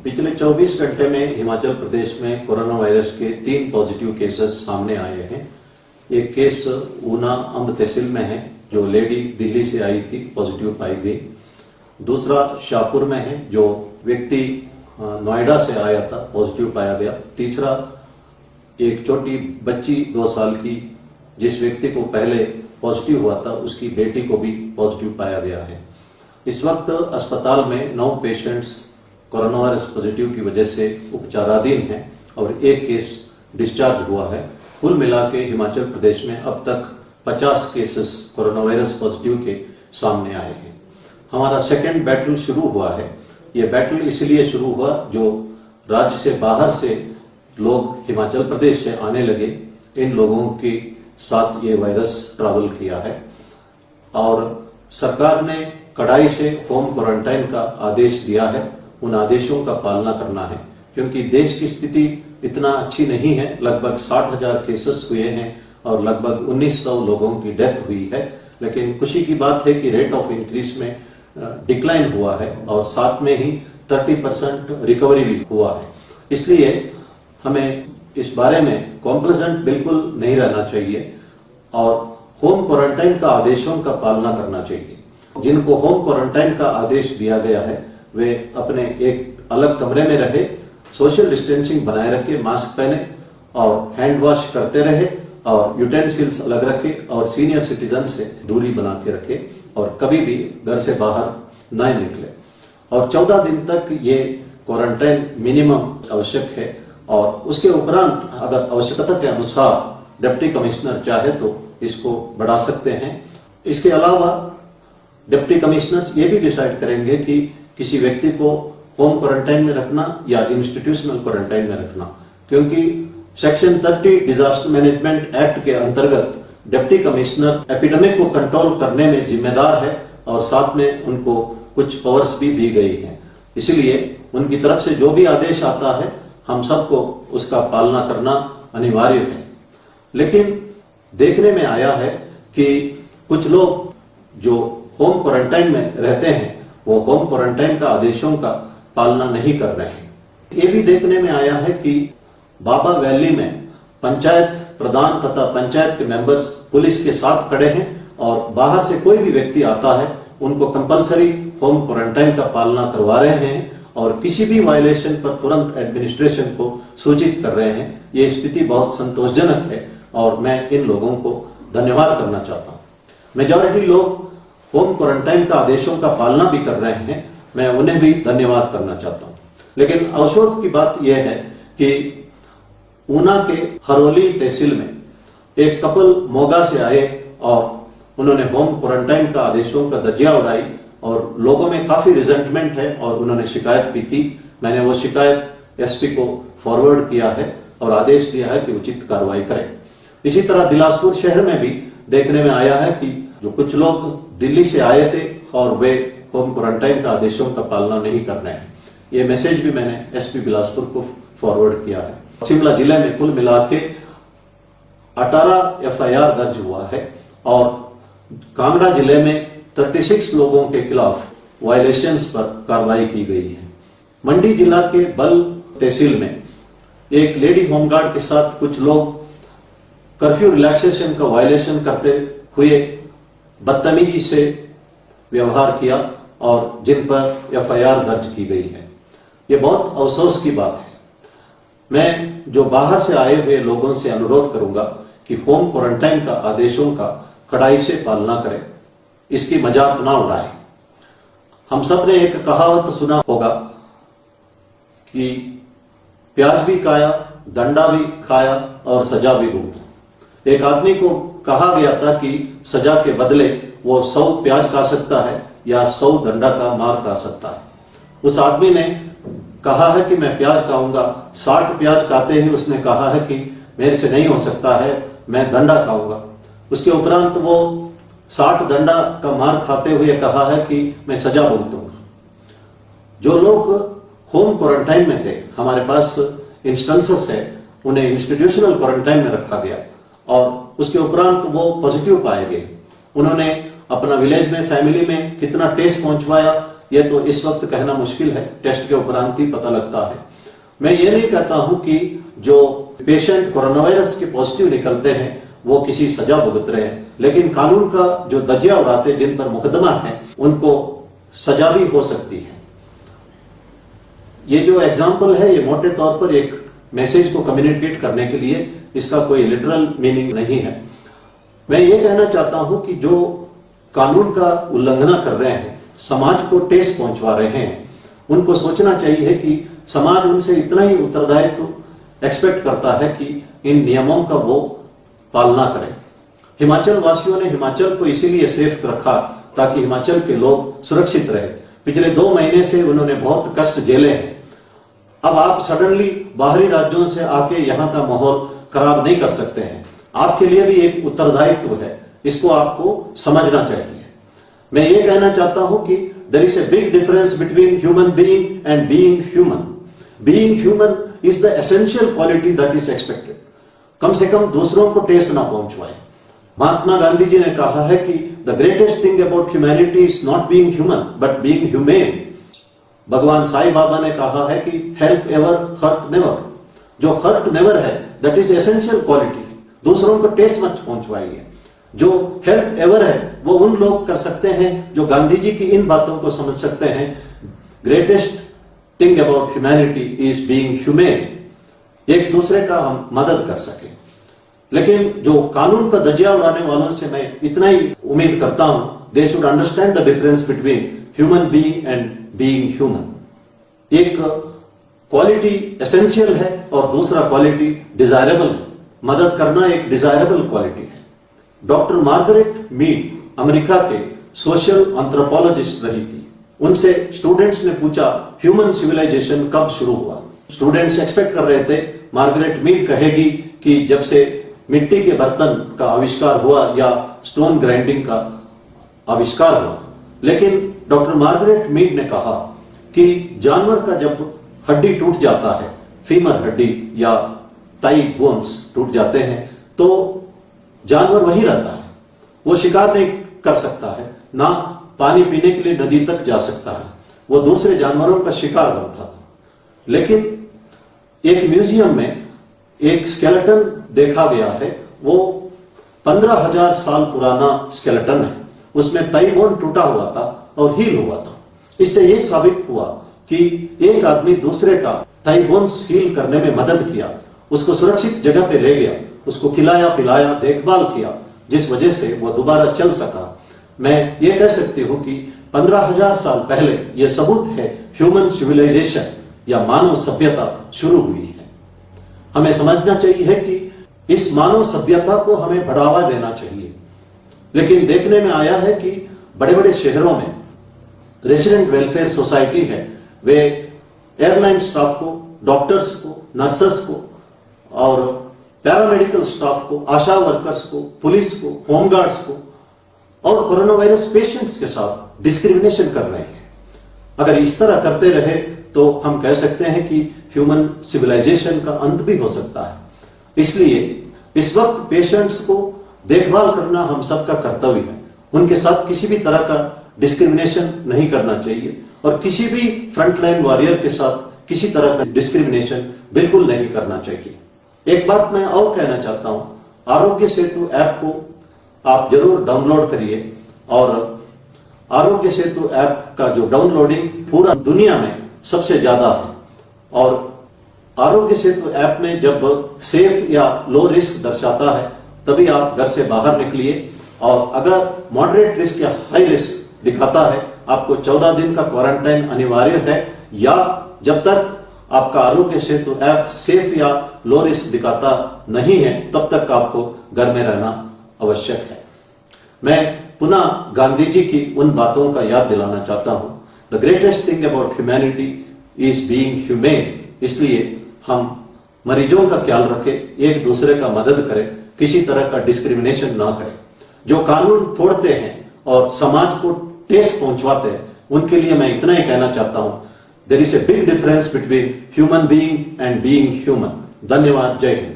पिछले 24 घंटे में हिमाचल प्रदेश में कोरोना वायरस के 3 पॉजिटिव केसेस सामने आए हैं। एक केस ऊना अंब तहसील में है, जो लेडी दिल्ली से आई थी, पॉजिटिव पाई गई। दूसरा शाहपुर में है, जो व्यक्ति नोएडा से आया था, पॉजिटिव पाया गया। तीसरा एक छोटी बच्ची 2 साल की, जिस व्यक्ति को पहले पॉजिटिव हुआ था, उसकी बेटी को भी पॉजिटिव पाया गया है। इस वक्त अस्पताल में 9 पेशेंट्स कोरोना वायरस पॉजिटिव की वजह से उपचाराधीन हैं और एक केस डिस्चार्ज हुआ है। कुल मिला के हिमाचल प्रदेश में अब तक 50 केसेस कोरोना वायरस पॉजिटिव के सामने आए हैं। हमारा सेकेंड बैटल शुरू हुआ है। ये बैटल इसलिए शुरू हुआ, जो राज्य से बाहर से लोग हिमाचल प्रदेश से आने लगे, इन लोगों के साथ ये वायरस ट्रैवल किया है और सरकार ने कड़ाई से होम क्वारंटाइन का आदेश दिया है। उन आदेशों का पालना करना है, क्योंकि देश की स्थिति इतना अच्छी नहीं है। लगभग 60,000 केसेस हुए हैं और लगभग 1900 लोगों की डेथ हुई है। लेकिन खुशी की बात है कि रेट ऑफ इंक्रीज में डिक्लाइन हुआ है और साथ में ही 30% रिकवरी भी हुआ है। इसलिए हमें इस बारे में कॉम्प्लेसेंट बिल्कुल नहीं रहना चाहिए और होम क्वारंटाइन का आदेशों का पालना करना चाहिए। जिनको होम क्वारंटाइन का आदेश दिया गया है, वे अपने एक अलग कमरे में रहे, सोशल डिस्टेंसिंग बनाए रखे, मास्क पहने और हैंड वॉश करते रहे और यूटेंसिल्स अलग रखे और सीनियर सिटीजन से दूरी बना के रखे और कभी भी घर से बाहर न निकले। और 14 दिन तक ये क्वारंटाइन मिनिमम आवश्यक है और उसके उपरांत अगर आवश्यकता के अनुसार डिप्टी कमिश्नर चाहे तो इसको बढ़ा सकते हैं। इसके अलावा डिप्टी कमिश्नर ये भी डिसाइड करेंगे कि किसी व्यक्ति को होम क्वारंटाइन में रखना या इंस्टीट्यूशनल क्वारंटाइन में रखना, क्योंकि सेक्शन 30 डिजास्टर मैनेजमेंट एक्ट के अंतर्गत डिप्टी कमिश्नर एपिडेमिक को कंट्रोल करने में जिम्मेदार है और साथ में उनको कुछ पावर्स भी दी गई है। इसलिए उनकी तरफ से जो भी आदेश आता है, हम सबको उसका पालना करना अनिवार्य है। लेकिन देखने में आया है कि कुछ लोग जो होम क्वारंटाइन में रहते हैं, वो होम क्वारंटाइन का आदेशों का पालना नहीं कर रहे हैं। ये भी देखने में आया है कि बाबा वैली में पंचायत प्रधान तथा पंचायत के मेंबर्स पुलिस के साथ खड़े हैं और बाहर से कोई भी व्यक्ति आता है, उनको कंपलसरी होम क्वारंटाइन का पालना करवा रहे हैं और किसी भी वायलेशन पर तुरंत एडमिनिस्ट्रेशन को सूचित कर रहे हैं। ये स्थिति बहुत संतोषजनक है और मैं इन लोगों को धन्यवाद करना चाहता हूँ। मेजॉरिटी लोग होम क्वारंटाइन का आदेशों का पालना भी कर रहे हैं, मैं उन्हें भी धन्यवाद करना चाहता हूं। लेकिन अफसोस की बात यह है कि ऊना के हरोली तहसील में एक कपल मोगा से आए और उन्होंने होम क्वारंटाइन का आदेशों का धज्जियां उड़ाई और लोगों में काफी रिजेंटमेंट है और उन्होंने शिकायत भी की। मैंने वो शिकायत एसपी को फॉरवर्ड किया है और आदेश दिया है कि उचित कार्रवाई करें। इसी तरह बिलासपुर शहर में भी देखने में आया है कि जो कुछ लोग दिल्ली से आए थे और वे होम क्वारंटाइन का आदेशों का पालना नहीं कर रहे हैं। ये मैसेज भी मैंने एसपी बिलासपुर को फॉरवर्ड किया है। शिमला जिले में कुल मिला के 18 एफआईआर दर्ज हुआ है और कांगड़ा जिले में 36 लोगों के खिलाफ वायलेशंस पर कार्रवाई की गई है। मंडी जिला के बल तहसील में एक लेडी होमगार्ड के साथ कुछ लोग कर्फ्यू रिलैक्सेशन का वायलेशन करते हुए बदतमीजी से व्यवहार किया और जिन पर एफआईआर दर्ज की गई है। ये बहुत अफसोस की बात है। मैं जो बाहर से आए हुए लोगों से अनुरोध करूंगा कि होम क्वारंटाइन का आदेशों का कड़ाई से पालना करें, इसकी मजाक ना उड़ाएं। हम सब ने एक कहावत सुना होगा कि प्याज भी खाया, दंडा भी खाया और सजा भी भुगता। एक आदमी को कहा गया था कि सजा के बदले वो 100 प्याज खा सकता है या 100 दंडा का मार खा सकता है। उस आदमी ने कहा है कि मैं प्याज खाऊंगा, 60 प्याज खाते ही उसने कहा है कि मेरे से नहीं हो सकता है, मैं दंडा खाऊंगा। उसके उपरांत वो 60 दंडा का मार खाते हुए कहा है कि मैं सजा भुगतूंगा। जो लोग होम क्वारंटाइन में थे, हमारे पास इंस्टेंसेस है, उन्हें इंस्टीट्यूशनल क्वारंटाइन में रखा गया और उसके उपरांत वो पॉजिटिव पाए गए। उन्होंने अपना विलेज में, फैमिली में कितना टेस्ट पहुंचवाया, ये तो इस वक्त कहना मुश्किल है, टेस्ट के उपरांत ही पता लगता है। मैं ये नहीं कहता हूं कि जो पेशेंट कोरोना वायरस के पॉजिटिव निकलते हैं वो किसी सजा भुगत रहे हैं, लेकिन कानून का जो धज्जियां उड़ाते जिन पर मुकदमा है उनको सजा भी हो सकती है। ये जो एग्जाम्पल है ये मोटे तौर पर एक मैसेज को कम्युनिकेट करने के लिए, इसका कोई लिटरल मीनिंग नहीं है। मैं ये कहना चाहता हूं कि जो कानून का उल्लंघन कर रहे हैं, समाज को ठेस पहुंचवा रहे हैं, उनको सोचना चाहिए कि समाज उनसे इतना ही उत्तरदायित्व एक्सपेक्ट करता है कि इन नियमों का वो पालना करें। हिमाचल वासियों ने हिमाचल को इसीलिए सेफ रखा ताकि हिमाचल के लोग सुरक्षित रहे। पिछले 2 महीने से उन्होंने बहुत कष्ट झेले हैं। अब आप सडनली बाहरी राज्यों से आके यहाँ का माहौल खराब नहीं कर सकते हैं। आपके लिए भी एक उत्तरदायित्व है, इसको आपको समझना चाहिए। मैं ये कहना चाहता हूं कि there is a big difference between human being and being human. Being human is the essential quality that is expected. कम से कम दूसरों को ठेस ना पहुंचवाए। महात्मा गांधी जी ने कहा है कि the greatest thing about humanity is not being human but being humane. भगवान साईं बाबा ने कहा है कि हेल्प एवर हर्ट नेवर। जो हर्ट नेवर है दैट इज एसेंशियल क्वालिटी। दूसरों को ठेस मत पहुंचवाइए। जो हेल्प एवर है वो उन लोग कर सकते हैं जो गांधी जी की इन बातों को समझ सकते हैं। Greatest thing about humanity is being humane. एक दूसरे का हम मदद कर सके। लेकिन जो कानून का धज्जिया उड़ाने वालों से मैं इतना ही उम्मीद करता हूं, they should understand the difference between human being and being human. एक क्वालिटी एसेंशियल है और दूसरा क्वालिटी डिजायरेबल है। मदद करना एक डिजायरेबल क्वालिटी है। डॉक्टर मार्गरेट मीड अमेरिका के सोशल एंथ्रोपोलॉजिस्ट रही थी। उनसे स्टूडेंट्स ने पूछा ह्यूमन सिविलाइजेशन कब शुरू हुआ। स्टूडेंट्स एक्सपेक्ट कर रहे थे मार्गरेट मीड कहेगी कि जब से मिट्टी के बर्तन का आविष्कार हुआ या स्टोन ग्राइंडिंग का आविष्कार हुआ। लेकिन डॉक्टर मार्गरेट मीड ने कहा कि जानवर का जब हड्डी टूट जाता है, फीमर हड्डी या ताई बोन्स टूट जाते हैं, तो जानवर वही रहता है। वो शिकार नहीं कर सकता है, ना पानी पीने के लिए नदी तक जा सकता है। वो दूसरे जानवरों का शिकार बनता था। लेकिन एक म्यूजियम में एक स्केलेटन देखा गया है। वो 15,000 साल पुराना स्केलेटन है। उसमें ताई बोन टूटा हुआ था और हील हुआ था। इससे यह साबित हुआ कि एक आदमी दूसरे का ताई बोन्स हील करने में मदद किया, उसको सुरक्षित जगह पे ले गया, उसको खिलाया पिलाया, देखभाल किया, जिस वजह से वो दोबारा चल सका। मैं ये कह सकती हूं कि 15,000 साल पहले यह सबूत है ह्यूमन सिविलाइजेशन या मानव सभ्यता शुरू हुई है। हमें समझना चाहिए कि इस मानव सभ्यता को हमें बढ़ावा देना चाहिए। लेकिन देखने में आया है कि बड़े बड़े शहरों में रेजिडेंट वेलफेयर सोसाइटी है, वे एयरलाइन स्टाफ को, डॉक्टर्स को, नर्सेस को और पैरामेडिकल स्टाफ को, आशा वर्कर्स को, पुलिस को, होमगार्ड्स को और कोरोना वायरस पेशेंट्स के साथ डिस्क्रिमिनेशन कर रहे हैं। अगर इस तरह करते रहे तो हम कह सकते हैं कि ह्यूमन सिविलाइजेशन का अंत भी हो सकता है। इसलिए इस वक्त पेशेंट्स को देखभाल करना हम सबका कर्तव्य है। उनके साथ किसी भी तरह का डिस्क्रिमिनेशन नहीं करना चाहिए और किसी भी फ्रंटलाइन वॉरियर के साथ किसी तरह का डिस्क्रिमिनेशन बिल्कुल नहीं करना चाहिए। एक बात मैं और कहना चाहता हूं, आरोग्य सेतु ऐप को आप जरूर डाउनलोड करिए और आरोग्य सेतु ऐप का जो डाउनलोडिंग पूरा दुनिया में सबसे ज्यादा है। और आरोग्य सेतु ऐप में जब सेफ या लो रिस्क दर्शाता है तभी आप घर से बाहर निकलिए, और अगर मॉडरेट रिस्क या हाई रिस्क दिखाता है आपको 14 दिन का क्वारंटाइन अनिवार्य है, या जब तक आपका आरोग्य सेतु ऐप सेफ या लो रिस्क दिखाता नहीं है तब तक आपको घर में रहना आवश्यक है। मैं पुनः गांधी जी की उन बातों का याद दिलाना चाहता हूं, the greatest thing about humanity is being humane. इसलिए हम मरीजों का ख्याल रखें, एक दूसरे का मदद करें, किसी तरह का डिस्क्रिमिनेशन ना करें। जो कानून तोड़ते हैं और समाज को ठेस पहुंचवाते हैं उनके लिए मैं इतना ही कहना चाहता हूं, there is a big difference between human being and being human. धन्यवाद। जय हिंद।